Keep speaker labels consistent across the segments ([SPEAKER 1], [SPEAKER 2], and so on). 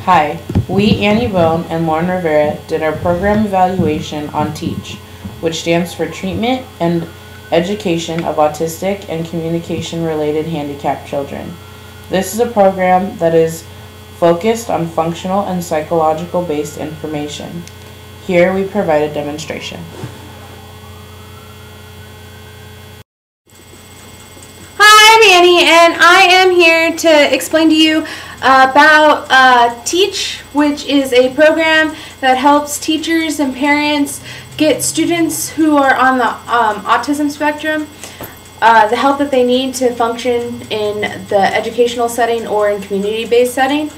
[SPEAKER 1] Hi, we, Annie Bone and Lauren Rivera, did our program evaluation on Teacch, which stands for Treatment and Education of Autistic and Communication-Related Handicapped Children. This is a program that is focused on functional and psychological-based information. Here we provide a demonstration.
[SPEAKER 2] Hi, I'm Annie, and I am here to explain to you about Teacch, which is a program that helps teachers and parents get students who are on the autism spectrum the help that they need to function in the educational setting or in community-based setting.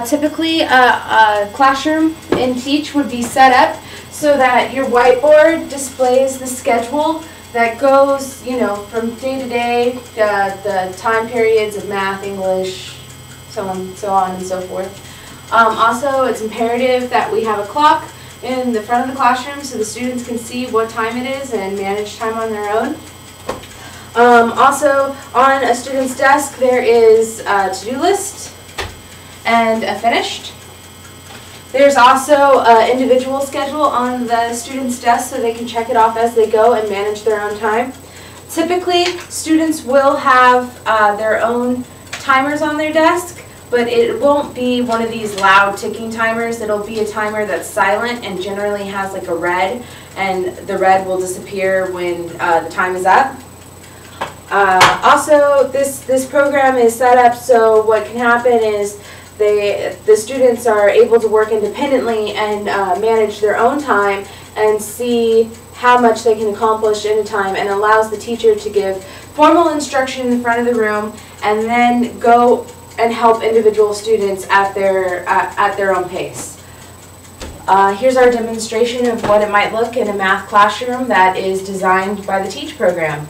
[SPEAKER 2] Typically, a classroom in Teacch would be set up so that your whiteboard displays the schedule that goes, from day to day, the time periods of math, English, so on and so forth. Also, it's imperative that we have a clock in the front of the classroom so the students can see what time it is and manage time on their own. Also, on a student's desk there is a to-do list and a finished. There's also an individual schedule on the student's desk so they can check it off as they go and manage their own time. Typically, students will have their own timers on their desk, but it won't be one of these loud ticking timers. It'll be a timer that's silent and generally has like a red, and the red will disappear when the time is up. Also, this program is set up so what can happen is the students are able to work independently and manage their own time and see how much they can accomplish in a time, and allows the teacher to give formal instruction in the front of the room and then go and help individual students at their own pace. Here's our demonstration of what it might look in a math classroom that is designed by the Teacch program.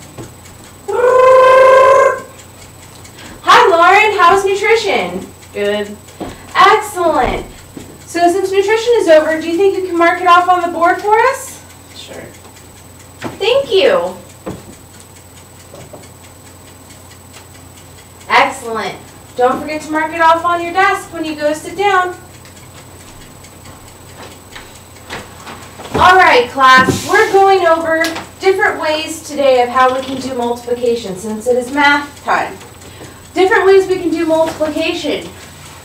[SPEAKER 2] Hi Lauren, how's nutrition? Good. Excellent. So since nutrition is over, do you think you can mark it off on the board for us?
[SPEAKER 1] Sure.
[SPEAKER 2] Thank you. Excellent. Don't forget to mark it off on your desk when you go sit down. Alright class, we're going over different ways today of how we can do multiplication since it is math time. Different ways we can do multiplication.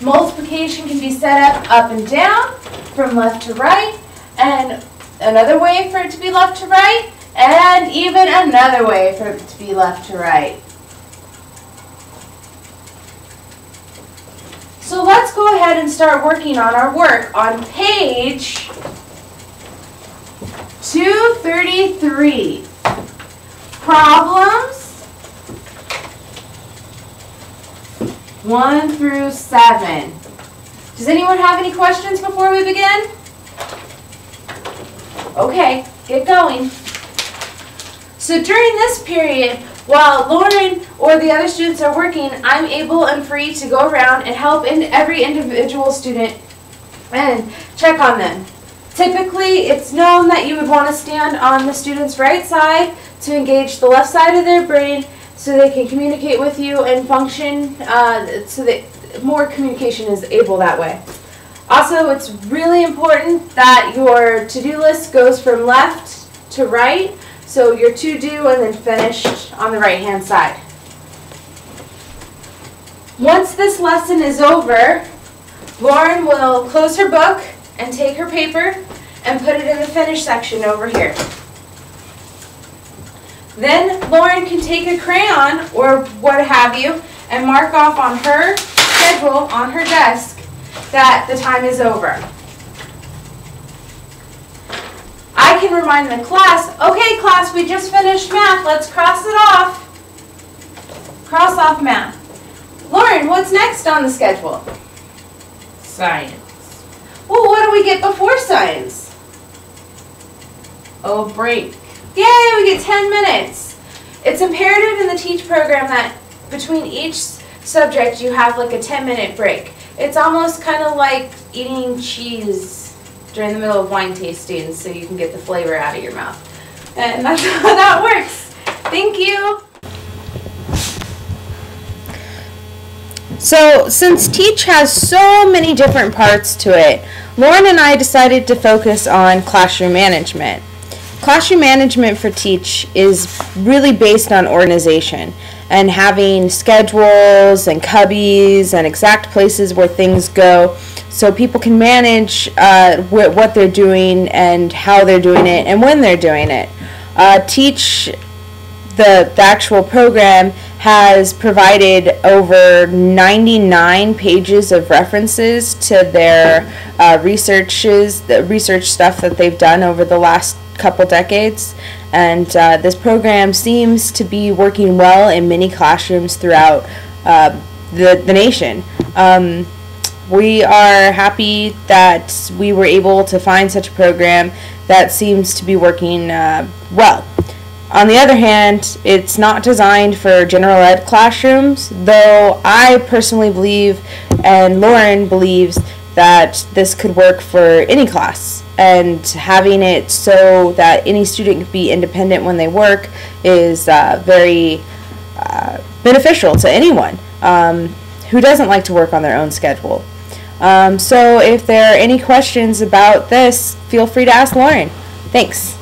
[SPEAKER 2] Multiplication can be set up and down, from left to right, and another way for it to be left to right, and even another way for it to be left to right. So let's go ahead and start working on our work on page 233. Problems 1 through 7. Does anyone have any questions before we begin? Okay, get going. So during this period, while Lauren or the other students are working, I'm able and free to go around and help every individual student and check on them. Typically, it's known that you would want to stand on the student's right side to engage the left side of their brain so they can communicate with you and function so that more communication is able that way. Also, it's really important that your to-do list goes from left to right, so your to-do and then finished on the right-hand side. Once this lesson is over, Lauren will close her book and take her paper and put it in the finish section over here. Then Lauren can take a crayon or what have you and mark off on her schedule on her desk that the time is over. I can remind the class, okay class, we just finished math, let's cross it off. Cross off math. Lauren, what's next on the schedule?
[SPEAKER 1] Science.
[SPEAKER 2] Well, what do we get before science?
[SPEAKER 1] Oh, break.
[SPEAKER 2] Yay, we get 10 minutes. It's imperative in the Teacch program that between each subject you have like a 10-minute break. It's almost kind of like eating cheese during the middle of wine tasting so you can get the flavor out of your mouth. And that's how that works. Thank you. So, since Teacch has so many different parts to it, Lauren and I decided to focus on classroom management. Classroom management for Teacch is really based on organization and having schedules and cubbies and exact places where things go so people can manage what they're doing and how they're doing it and when they're doing it. Teacch, the actual program, has provided over 99 pages of references to their the research stuff that they've done over the last couple decades, and this program seems to be working well in many classrooms throughout the nation. We are happy that we were able to find such a program that seems to be working well. On the other hand, it's not designed for general ed classrooms, though I personally believe, and Lauren believes, that this could work for any class. And having it so that any student can be independent when they work is very beneficial to anyone who doesn't like to work on their own schedule. So if there are any questions about this, feel free to ask Lauren. Thanks.